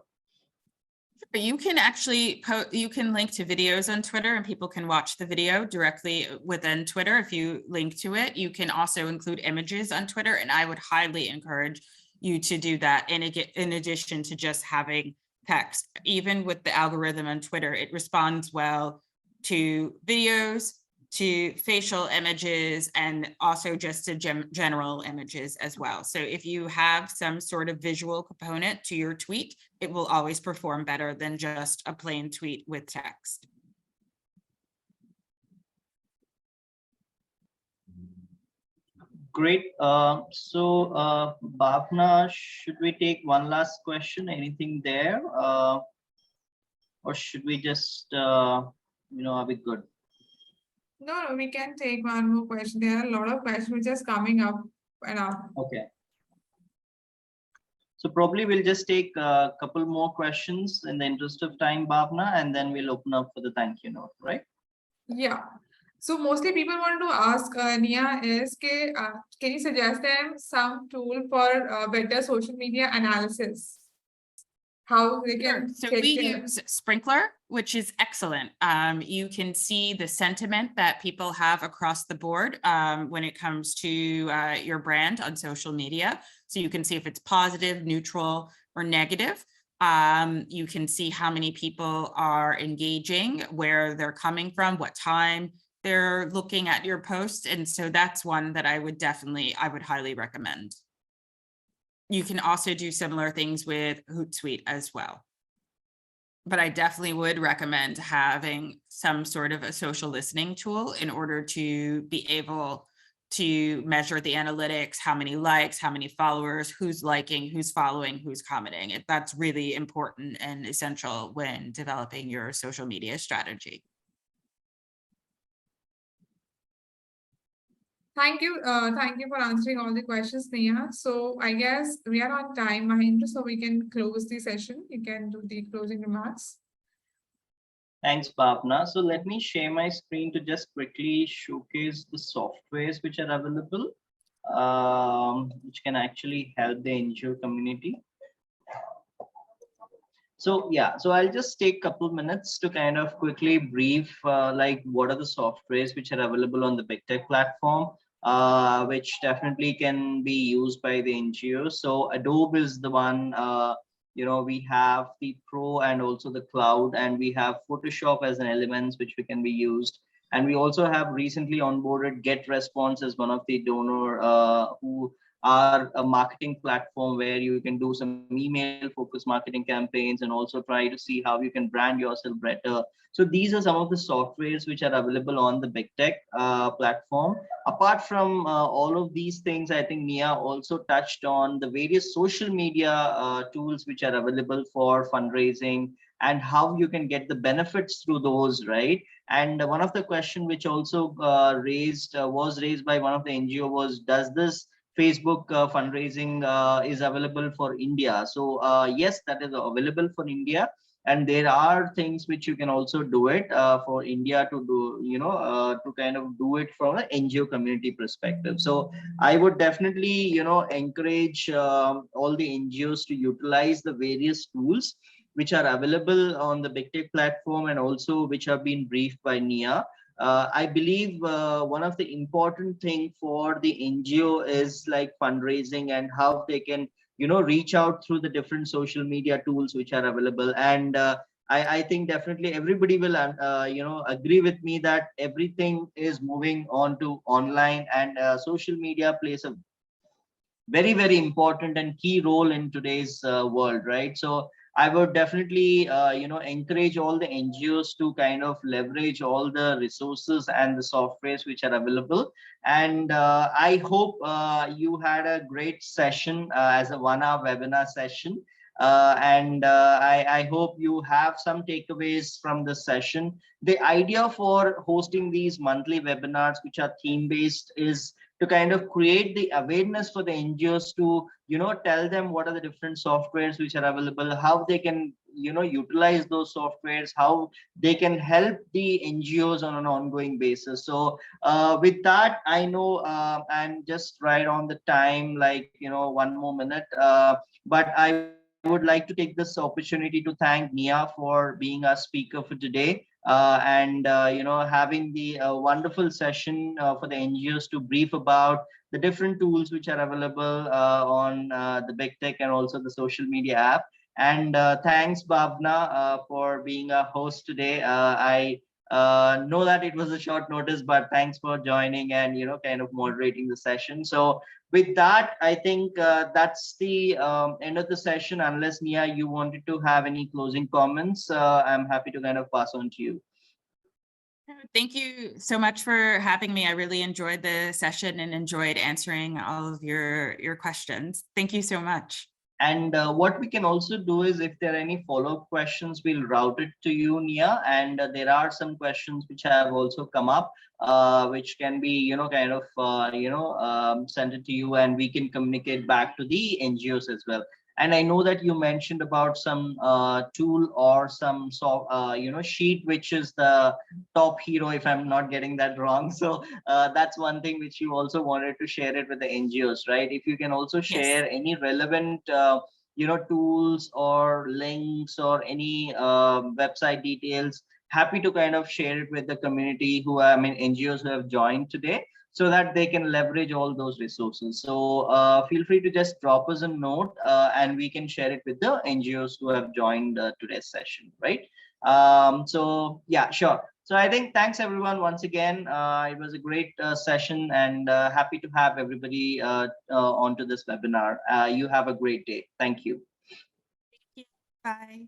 You can actually you can link to videos on Twitter, and people can watch the video directly within Twitter if you link to it. You can also include images on Twitter, and I would highly encourage you to do that in addition to just having text. Even with the algorithm on Twitter, it responds well to videos, to facial images, and also just to general images as well. So if you have some sort of visual component to your tweet, it will always perform better than just a plain tweet with text. Great. So Bhavna, should we take one last question? Anything there? Or should we just, are we good? No, we can take one more question. There are a lot of questions which is coming up and up. Okay. So probably we'll just take a couple more questions in the interest of time, Bhavna, and then we'll open up for the thank you note, right? Yeah. So mostly people want to ask Nia is can you suggest them some tool for better social media analysis? How they can So check we their- use Sprinkler, which is excellent. You can see the sentiment that people have across the board when it comes to your brand on social media. So you can see if it's positive, neutral, or negative. You can see how many people are engaging, where they're coming from, what time they're looking at your post. And so that's one that I would highly recommend. You can also do similar things with Hootsuite as well. But I definitely would recommend having some sort of a social listening tool in order to be able to measure the analytics, how many likes, how many followers, who's liking, who's following, who's commenting. That's really important and essential when developing your social media strategy. Thank you for answering all the questions, Neha. So I guess we are on time, Mahendra, so we can close the session. You can do the closing remarks. Thanks, Bhavna. So let me share my screen to just quickly showcase the softwares which are available, which can actually help the NGO community. So yeah, so I'll just take a couple minutes to kind of quickly brief like what are the softwares which are available on the Big Tech platform, which definitely can be used by the NGOs. So Adobe is the one, we have the Pro and also the Cloud, and we have Photoshop as an element which we can be used. And we also have recently onboarded GetResponse as one of the donor who our marketing platform where you can do some email focused marketing campaigns and also try to see how you can brand yourself better. So these are some of the softwares which are available on the big tech platform. Apart from all of these things, I think Nia also touched on the various social media tools which are available for fundraising and how you can get the benefits through those, right? And one of the question which also was raised by one of the NGO was, does this Facebook fundraising is available for India? So yes, that is available for India. And there are things which you can also do it for India to do, to kind of do it from an NGO community perspective. So I would definitely, encourage all the NGOs to utilize the various tools which are available on the big tech platform and also which have been briefed by Nia. I believe one of the important thing for the NGO is like fundraising and how they can, reach out through the different social media tools which are available. And I think definitely everybody will, agree with me that everything is moving on to online, and social media plays a very, very important and key role in today's world, right? So I would definitely, encourage all the NGOs to kind of leverage all the resources and the softwares which are available. And I hope you had a great session as a 1-hour webinar session. I hope you have some takeaways from this session. The idea for hosting these monthly webinars, which are theme-based, is to kind of create the awareness for the NGOs to, tell them what are the different softwares which are available, how they can, utilize those softwares, how they can help the NGOs on an ongoing basis. So with that, I know I'm just right on the time, like, one more minute, but I would like to take this opportunity to thank Nia for being our speaker for today. Having the wonderful session for the NGOs to brief about the different tools which are available on the big tech and also the social media app. And thanks, Bhavna, for being a host today. I know that it was a short notice, but thanks for joining and, kind of moderating the session. So with that, I think that's the end of the session. Unless Nia, you wanted to have any closing comments, I'm happy to kind of pass on to you. Thank you so much for having me. I really enjoyed the session and enjoyed answering all of your questions. Thank you so much. And what we can also do is, if there are any follow-up questions, we'll route it to you, Nia. And there are some questions which have also come up, which can be, kind of, sent it to you, and we can communicate back to the NGOs as well. And I know that you mentioned about some tool or some sheet, which is the top hero, if I'm not getting that wrong. So that's one thing which you also wanted to share it with the NGOs, right? If you can also share any relevant, tools or links or any website details, happy to kind of share it with the community NGOs who have joined today, so that they can leverage all those resources. So feel free to just drop us a note and we can share it with the NGOs who have joined today's session, right? So yeah, sure. So I think thanks everyone once again. It was a great session, and happy to have everybody onto this webinar. You have a great day. Thank you. Thank you. Bye.